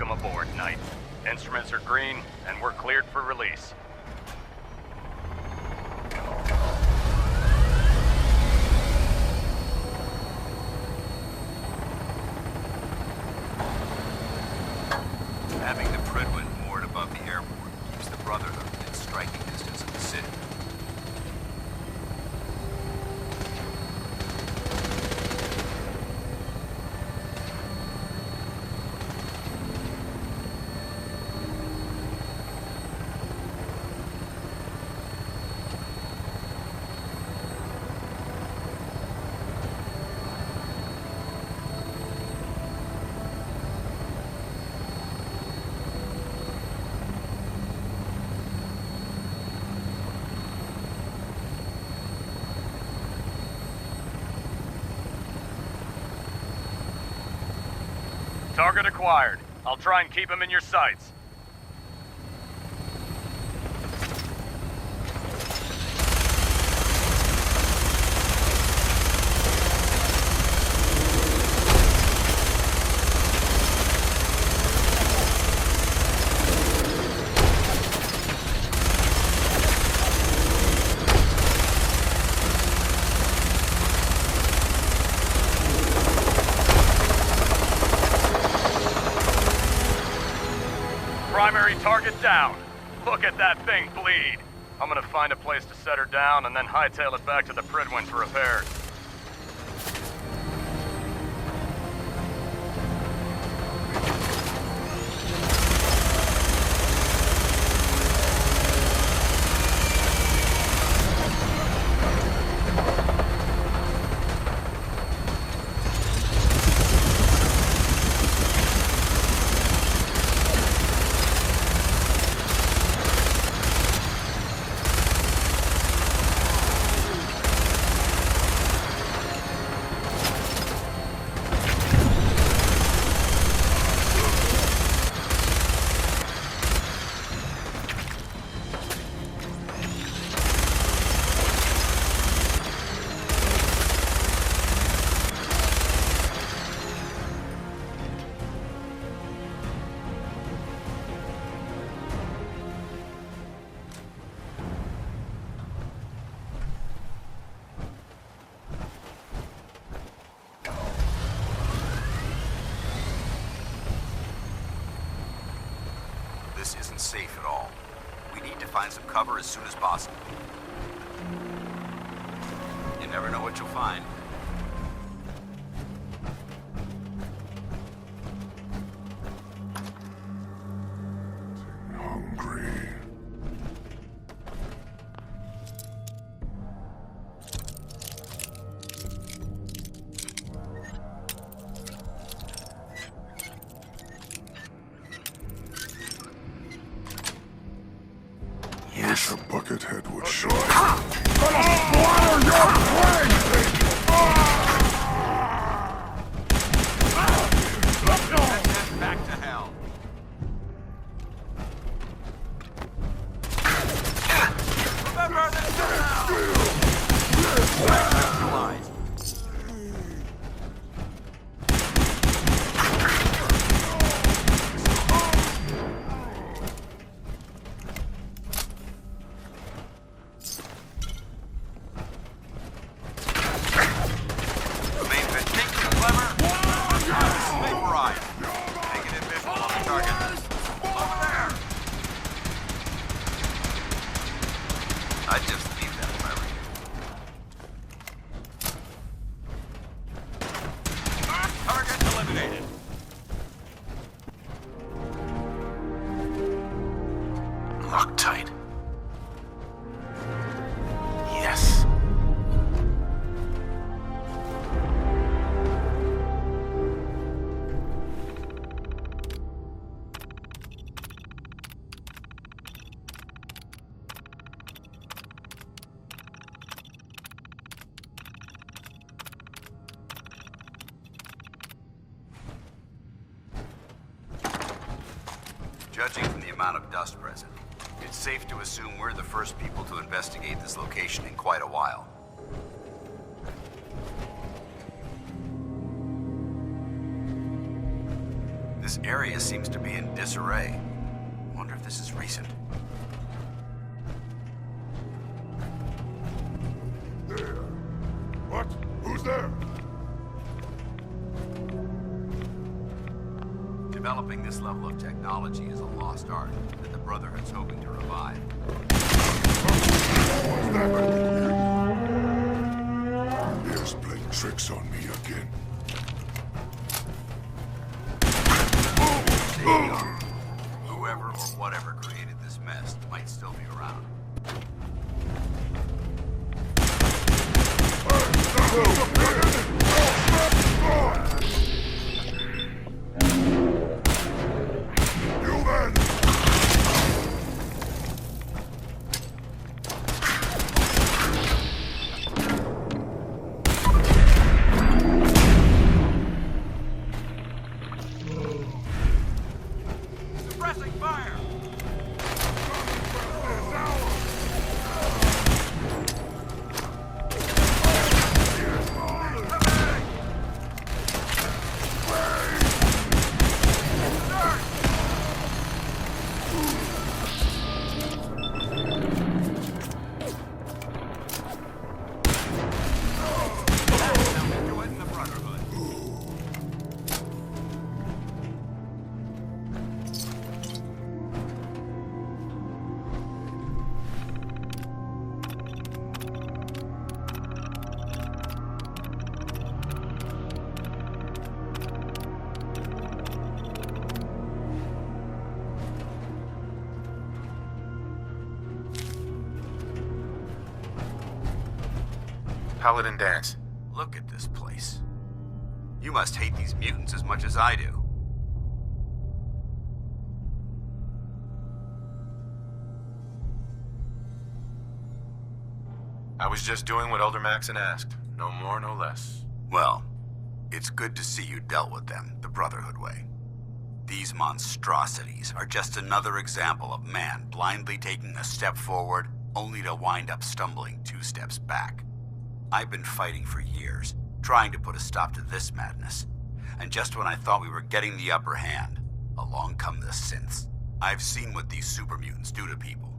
Welcome aboard, Knight. Instruments are green, and we're cleared for release. Having the Prydwen moored above the airport keeps the Brotherhood within striking distance of the city. Target acquired. I'll try and keep him in your sights. Primary target down. Look at that thing bleed. I'm gonna find a place to set her down and then hightail it back to the Prydwen for repairs. This isn't safe at all. We need to find some cover as soon as possible. You never know what you'll find. Hungry. Wish a buckethead would show up. Splatter your Back to hell. Remember this neutralized. I'd just leave that if I were you. Target eliminated. Loctite. Yes. Judging from the amount of dust present, it's safe to assume we're the first people to investigate this location in quite a while. This area seems to be in disarray. Wonder if this is recent. There. What? Who's there? Developing this level of technology is a lost art that the Brotherhood's hoping to revive. What's that? Here's playing tricks on me again. Whoever or whatever created this mess might still be around. You then! Suppressing fire! Paladin Dance. Look at this place. You must hate these mutants as much as I do. I was just doing what Elder Maxon asked. No more, no less. Well, it's good to see you dealt with them the Brotherhood way. These monstrosities are just another example of man blindly taking a step forward only to wind up stumbling 2 steps back. I've been fighting for years, trying to put a stop to this madness. And just when I thought we were getting the upper hand, along come the synths. I've seen what these super mutants do to people.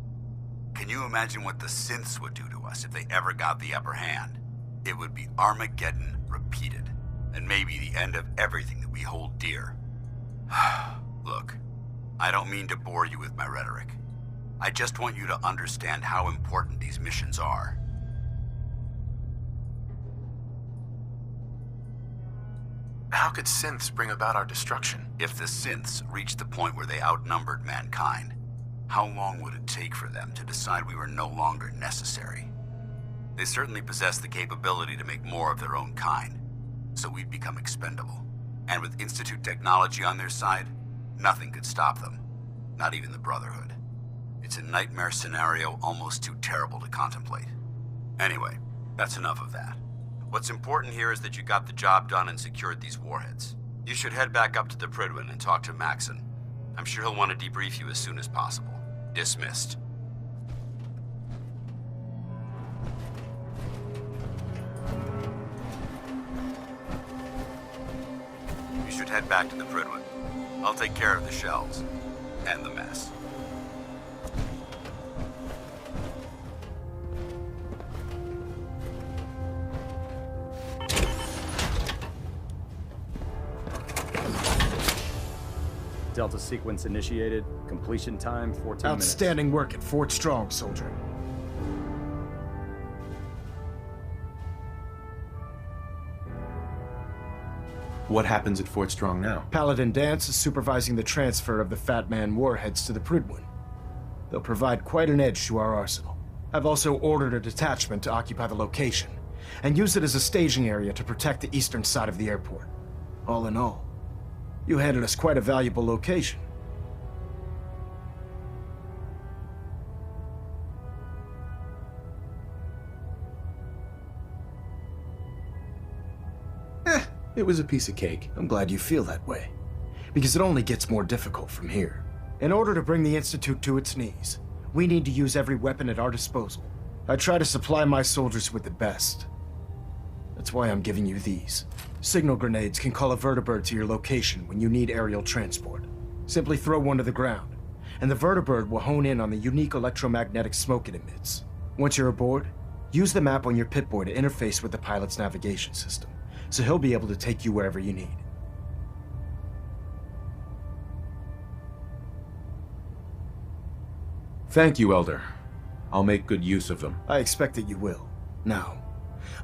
Can you imagine what the synths would do to us if they ever got the upper hand? It would be Armageddon repeated, and maybe the end of everything that we hold dear. Look, I don't mean to bore you with my rhetoric. I just want you to understand how important these missions are. How could synths bring about our destruction? If the synths reached the point where they outnumbered mankind, how long would it take for them to decide we were no longer necessary? They certainly possess the capability to make more of their own kind, so we'd become expendable. And with Institute technology on their side, nothing could stop them, not even the Brotherhood. It's a nightmare scenario almost too terrible to contemplate. Anyway, that's enough of that. What's important here is that you got the job done and secured these warheads. You should head back up to the Pridwin and talk to Maxon. I'm sure he'll want to debrief you as soon as possible. Dismissed. You should head back to the Pridwin. I'll take care of the shells. And the mess. Delta sequence initiated. Completion time, 14 minutes. Outstanding work at Fort Strong, soldier. What happens at Fort Strong now? Paladin Dance is supervising the transfer of the Fat Man warheads to the Pridwin. They'll provide quite an edge to our arsenal. I've also ordered a detachment to occupy the location, and use it as a staging area to protect the eastern side of the airport. All in all, you handed us quite a valuable location. It was a piece of cake. I'm glad you feel that way, because it only gets more difficult from here. In order to bring the Institute to its knees, we need to use every weapon at our disposal. I try to supply my soldiers with the best. That's why I'm giving you these. Signal grenades can call a vertibird to your location when you need aerial transport. Simply throw one to the ground, and the vertibird will hone in on the unique electromagnetic smoke it emits. Once you're aboard, use the map on your Pip-Boy to interface with the pilot's navigation system, so he'll be able to take you wherever you need. Thank you, Elder. I'll make good use of them. I expect that you will. Now,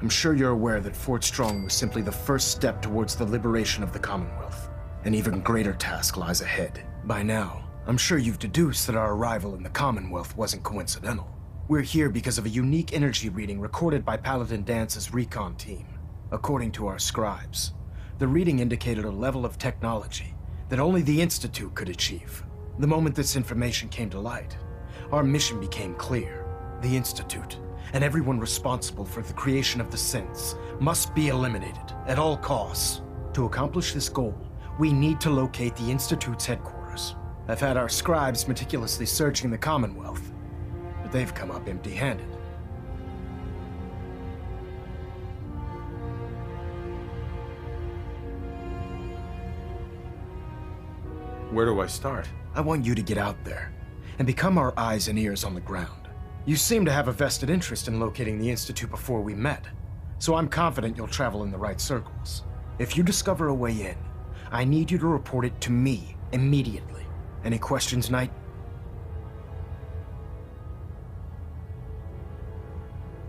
I'm sure you're aware that Fort Strong was simply the first step towards the liberation of the Commonwealth. An even greater task lies ahead. By now, I'm sure you've deduced that our arrival in the Commonwealth wasn't coincidental. We're here because of a unique energy reading recorded by Paladin Dance's recon team. According to our scribes, the reading indicated a level of technology that only the Institute could achieve. The moment this information came to light, our mission became clear. The Institute, and everyone responsible for the creation of the synths, must be eliminated at all costs. To accomplish this goal, we need to locate the Institute's headquarters. I've had our scribes meticulously searching the Commonwealth, but they've come up empty-handed. Where do I start? I want you to get out there and become our eyes and ears on the ground. You seem to have a vested interest in locating the Institute before we met, so I'm confident you'll travel in the right circles. If you discover a way in, I need you to report it to me immediately. Any questions, Knight?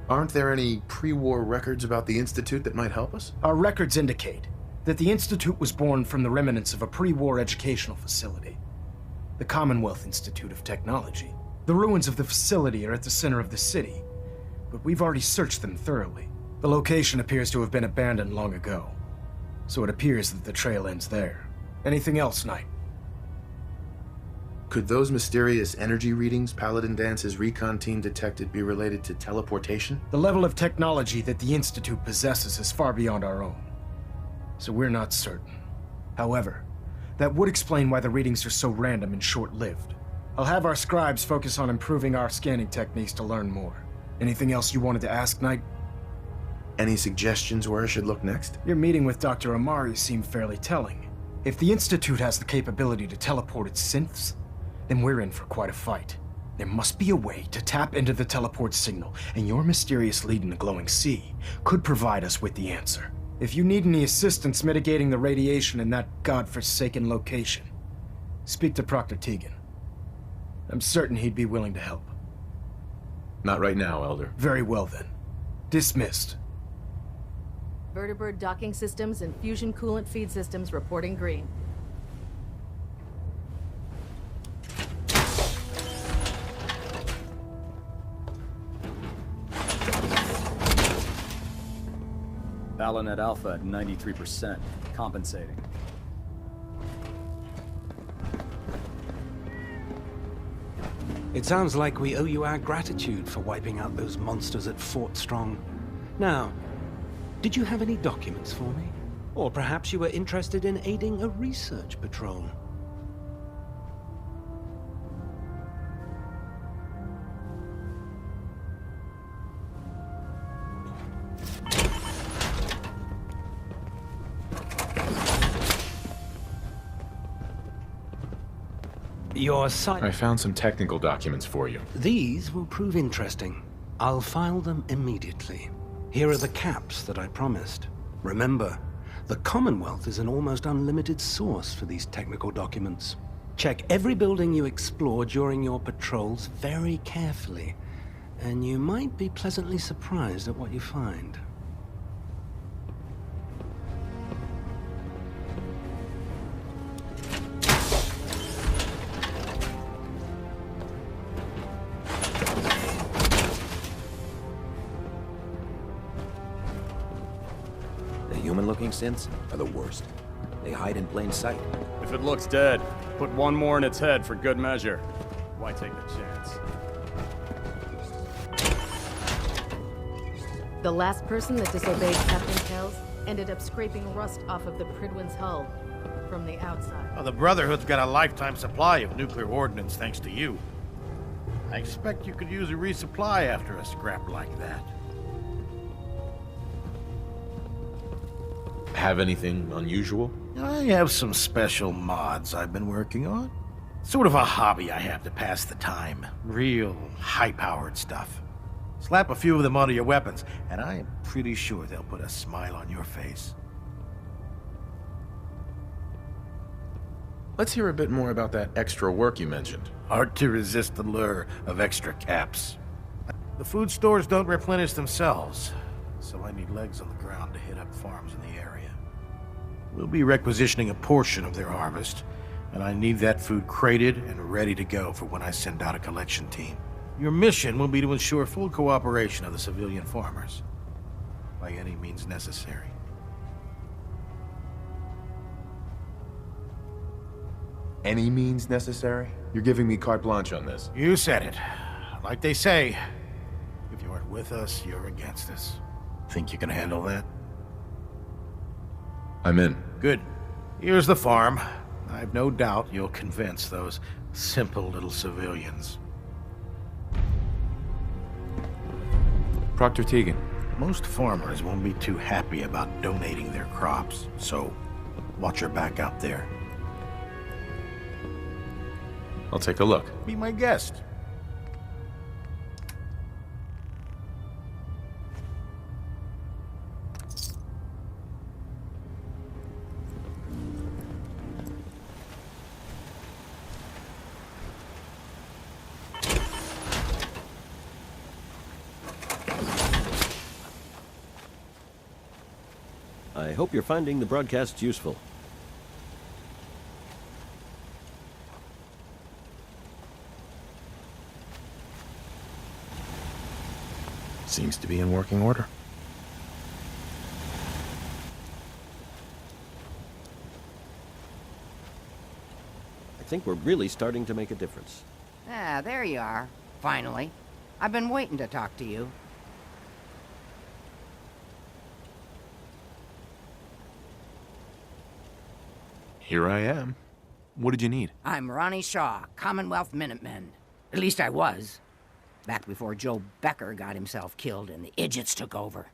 Aren't there any pre-war records about the Institute that might help us? Our records indicate that the Institute was born from the remnants of a pre-war educational facility, the Commonwealth Institute of Technology. The ruins of the facility are at the center of the city, but we've already searched them thoroughly. The location appears to have been abandoned long ago, so it appears that the trail ends there. Anything else, Knight? Could those mysterious energy readings Paladin Dance's recon team detected be related to teleportation? The level of technology that the Institute possesses is far beyond our own, so we're not certain. However, that would explain why the readings are so random and short-lived. I'll have our scribes focus on improving our scanning techniques to learn more. Anything else you wanted to ask, Knight? Any suggestions where I should look next? Your meeting with Dr. Amari seemed fairly telling. If the Institute has the capability to teleport its synths, then we're in for quite a fight. There must be a way to tap into the teleport signal, and your mysterious lead in the glowing sea could provide us with the answer. If you need any assistance mitigating the radiation in that godforsaken location, speak to Proctor Tegan. I'm certain he'd be willing to help. Not right now, Elder. Very well then. Dismissed. Vertibird docking systems and fusion coolant feed systems reporting green. Balonet Alpha at 93%, compensating. It sounds like we owe you our gratitude for wiping out those monsters at Fort Strong. Now, did you have any documents for me? Or perhaps you were interested in aiding a research patrol? Your site... I found some technical documents for you. These will prove interesting. I'll file them immediately. Here are the caps that I promised. Remember, the Commonwealth is an almost unlimited source for these technical documents. Check every building you explore during your patrols very carefully, and you might be pleasantly surprised at what you find. Human-looking synths are the worst. They hide in plain sight. If it looks dead, put one more in its head for good measure. Why take the chance? The last person that disobeyed Captain Kells ended up scraping rust off of the Pridwin's hull from the outside. Well, the Brotherhood's got a lifetime supply of nuclear ordnance thanks to you. I expect you could use a resupply after a scrap like that. Have anything unusual? I have some special mods I've been working on. Sort of a hobby I have to pass the time. Real high-powered stuff. Slap a few of them onto your weapons, and I am pretty sure they'll put a smile on your face. Let's hear a bit more about that extra work you mentioned. Hard to resist the lure of extra caps. The food stores don't replenish themselves, so I need legs on the ground to hit up farms in the area. We'll be requisitioning a portion of their harvest, and I need that food crated and ready to go for when I send out a collection team. Your mission will be to ensure full cooperation of the civilian farmers, by any means necessary. Any means necessary? You're giving me carte blanche on this. You said it. Like they say, if you aren't with us, you're against us. Think you can handle that? I'm in. Good. Here's the farm. I've no doubt you'll convince those simple little civilians. Proctor Teagan. Most farmers won't be too happy about donating their crops, so watch your back out there. I'll take a look. Be my guest. I hope you're finding the broadcasts useful. Seems to be in working order. I think we're really starting to make a difference. Ah, there you are. Finally. I've been waiting to talk to you. Here I am. What did you need? I'm Ronnie Shaw, Commonwealth Minutemen. At least I was. Back before Joe Becker got himself killed and the idiots took over.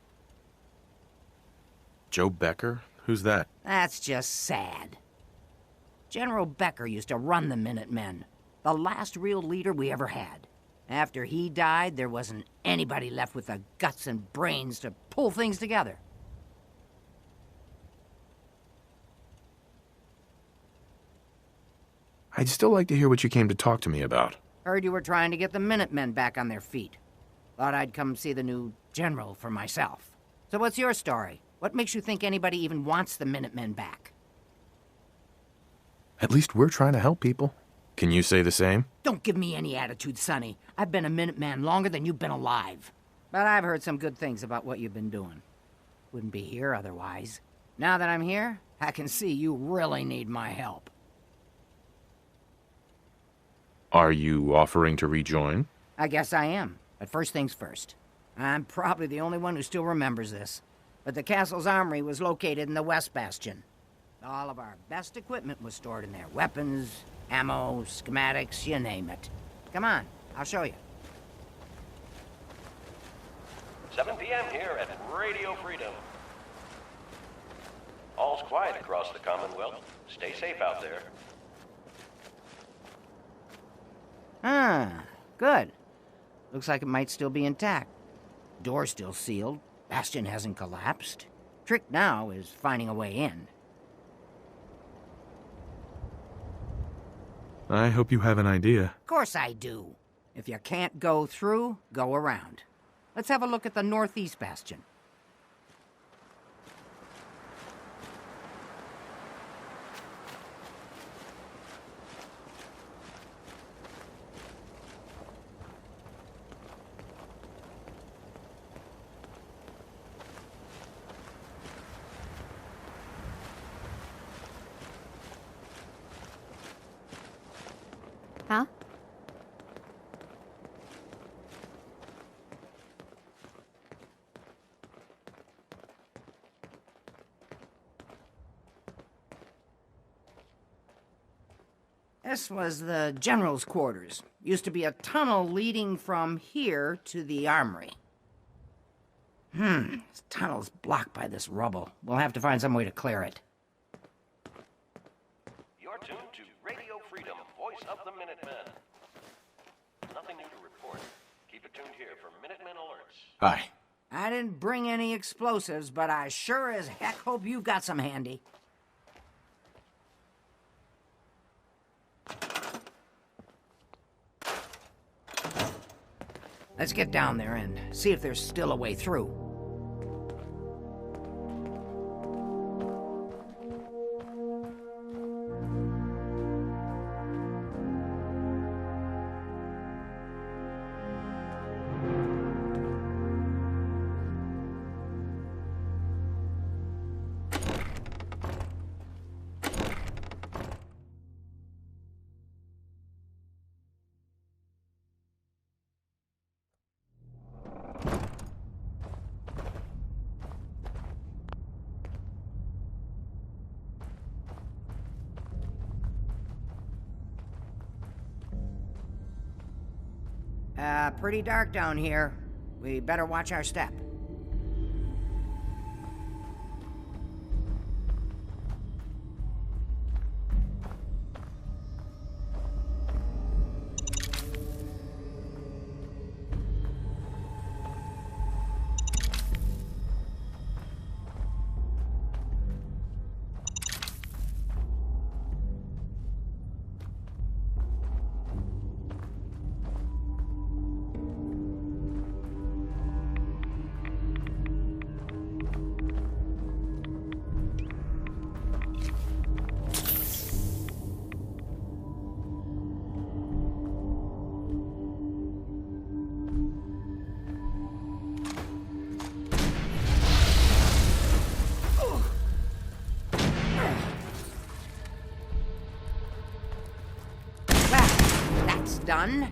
Joe Becker? Who's that? That's just sad. General Becker used to run the Minutemen. The last real leader we ever had. After he died, there wasn't anybody left with the guts and brains to pull things together. I'd still like to hear what you came to talk to me about. Heard you were trying to get the Minutemen back on their feet. Thought I'd come see the new general for myself. So what's your story? What makes you think anybody even wants the Minutemen back? At least we're trying to help people. Can you say the same? Don't give me any attitude, Sonny. I've been a Minuteman longer than you've been alive. But I've heard some good things about what you've been doing. Wouldn't be here otherwise. Now that I'm here, I can see you really need my help. Are you offering to rejoin? I guess I am. But first things first. I'm probably the only one who still remembers this. But the castle's armory was located in the West Bastion. All of our best equipment was stored in there. Weapons, ammo, schematics, you name it. Come on, I'll show you. 7 p.m. here at Radio Freedom. All's quiet across the Commonwealth. Stay safe out there. Ah, good. Looks like it might still be intact. Door's still sealed. Bastion hasn't collapsed. Trick now is finding a way in. I hope you have an idea. Of course I do. If you can't go through, go around. Let's have a look at the Northeast Bastion. Huh? This was the general's quarters. Used to be a tunnel leading from here to the armory. This tunnel's blocked by this rubble. We'll have to find some way to clear it. You're tuned to Radio Freedom, voice of the Minutemen. Nothing new to report. Keep it tuned here for Minutemen alerts. Hi. I didn't bring any explosives, but I sure as heck hope you've got some handy. Let's get down there and see if there's still a way through. Pretty dark down here. We better watch our step. Done.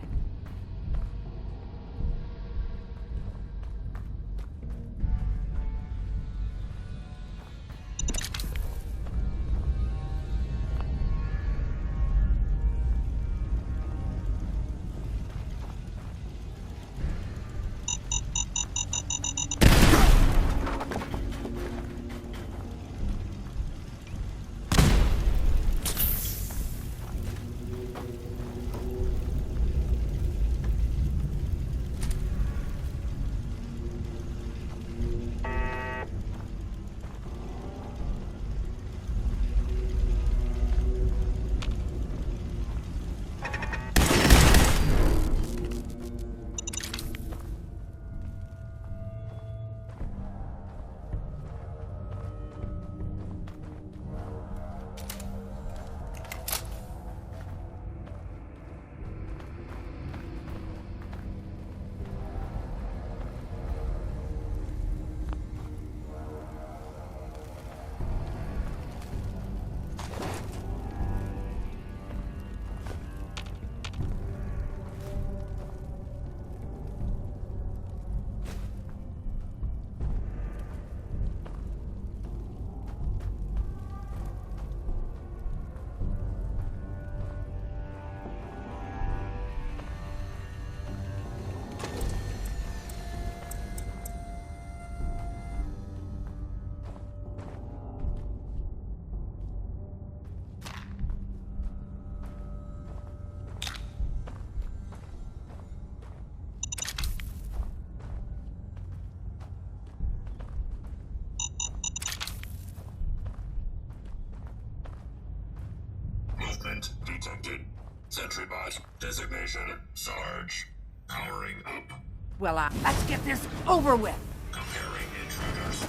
Movement detected. Sentry bot designation Sarge. Powering up. Well, let's get this over with. Comparing intruders.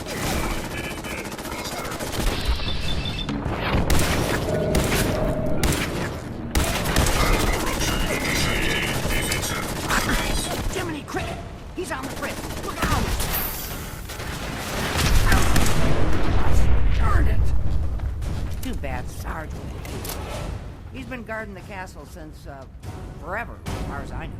Minutemen roster. Eruption initiating. Defensive. Jiminy Cricket! He's on the bridge. Look out! Darn it! Too bad Sarge wouldn't be. He's been guarding the castle since, forever, as far as I know.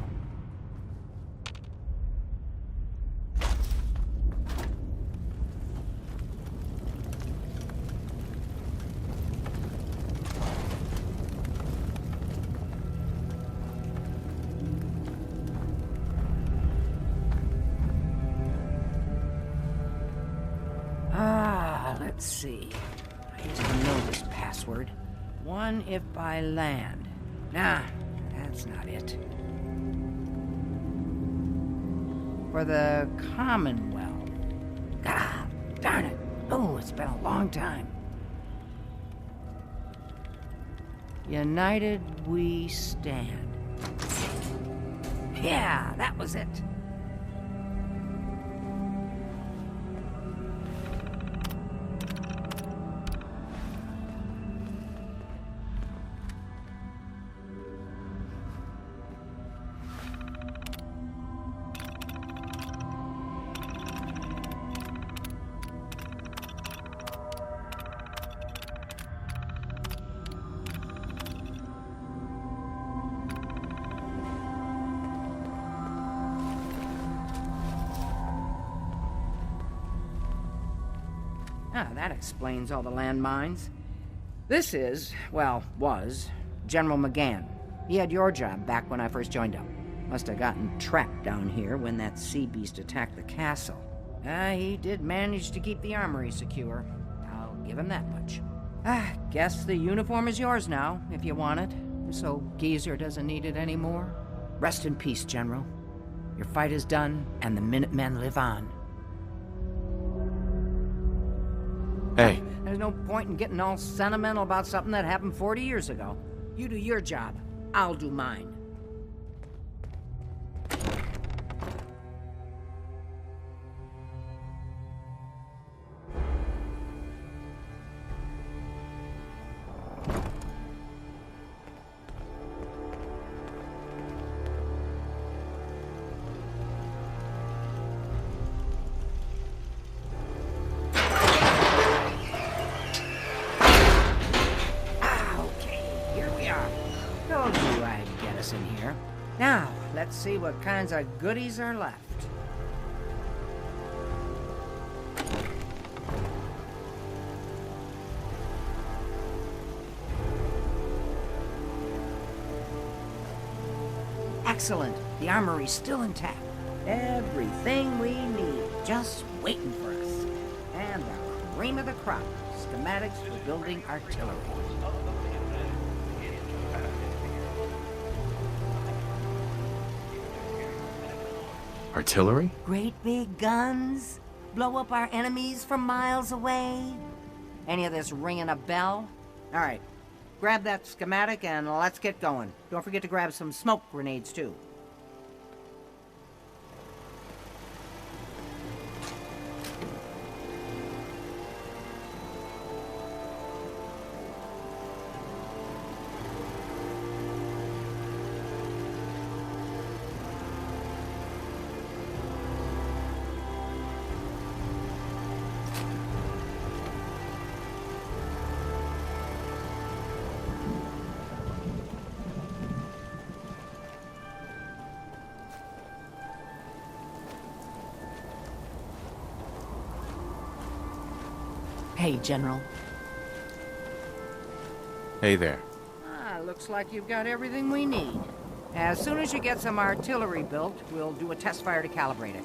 let's see. I used to know this password. One if by land. Nah, that's not it. For the Commonwealth. God darn it. Oh, it's been a long time. United we stand. Yeah, that was it. Ah, that explains all the landmines. This is, well, was, General McGann. He had your job back when I first joined up. Must have gotten trapped down here when that sea beast attacked the castle. He did manage to keep the armory secure. I'll give him that much. Guess the uniform is yours now, if you want it. So Geezer doesn't need it anymore. Rest in peace, General. Your fight is done, and the Minutemen live on. Hey. There's no point in getting all sentimental about something that happened 40 years ago. You do your job. I'll do mine. In here. Now, let's see what kinds of goodies are left. Excellent. The armory's still intact. Everything we need, just waiting for us. And the cream of the crop, schematics for building artillery. Artillery? Great big guns? Blow up our enemies from miles away? Any of this ringing a bell? All right, grab that schematic and let's get going. Don't forget to grab some smoke grenades, too. Hey, General. Hey there. Looks like you've got everything we need. As soon as you get some artillery built, we'll do a test fire to calibrate it.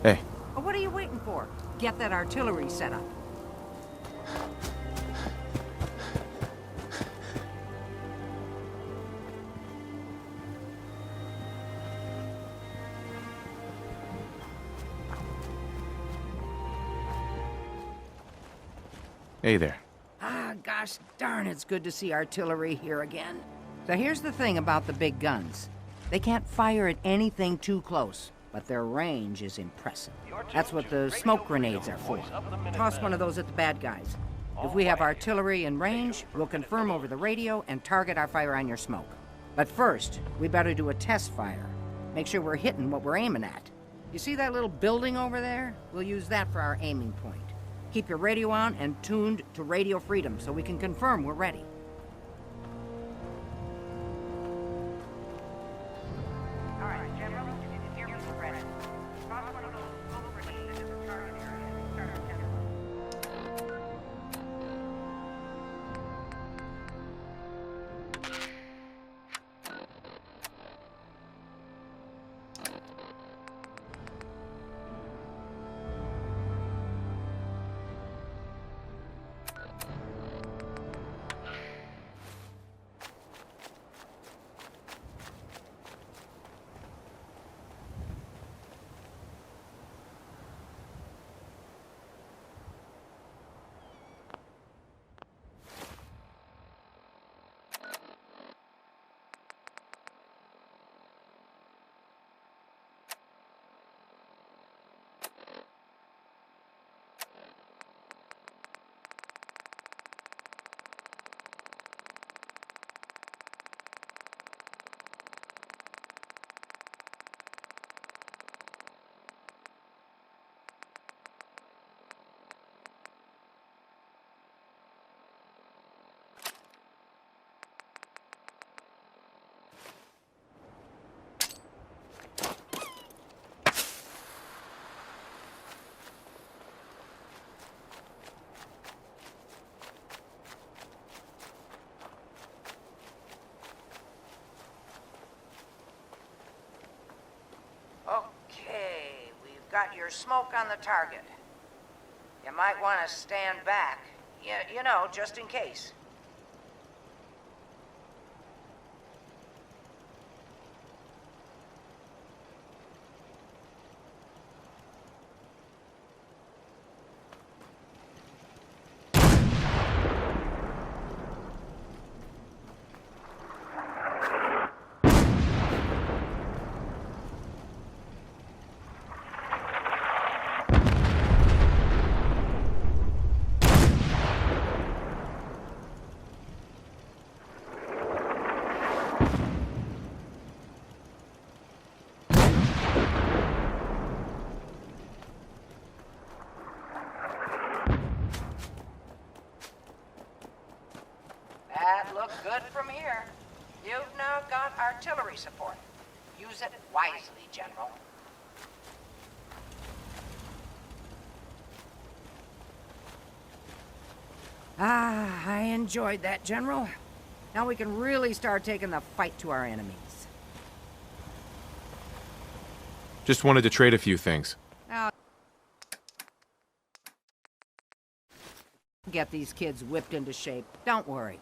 Hey. Well, what are you waiting for? Get that artillery set up. Hey there. Gosh Gosh darn, it's good to see artillery here again. So here's the thing about the big guns. They can't fire at anything too close, but their range is impressive. That's what the smoke grenades are for. Toss one of those at the bad guys. If we have artillery in range, we'll confirm over the radio and target our fire on your smoke. But first, we better do a test fire. Make sure we're hitting what we're aiming at. You see that little building over there? We'll use that for our aiming point. Keep your radio on and tuned to Radio Freedom so we can confirm we're ready. All right, General, if you can hear me, we're ready. Toss one of those smoke grenades into the target area and start our test fire. Okay, we've got your smoke on the target. You might want to stand back. You know, just in case. That looks good from here. You've now got artillery support. Use it wisely, General. I enjoyed that, General. Now we can really start taking the fight to our enemies. Just wanted to trade a few things. Now, get these kids whipped into shape. Don't worry.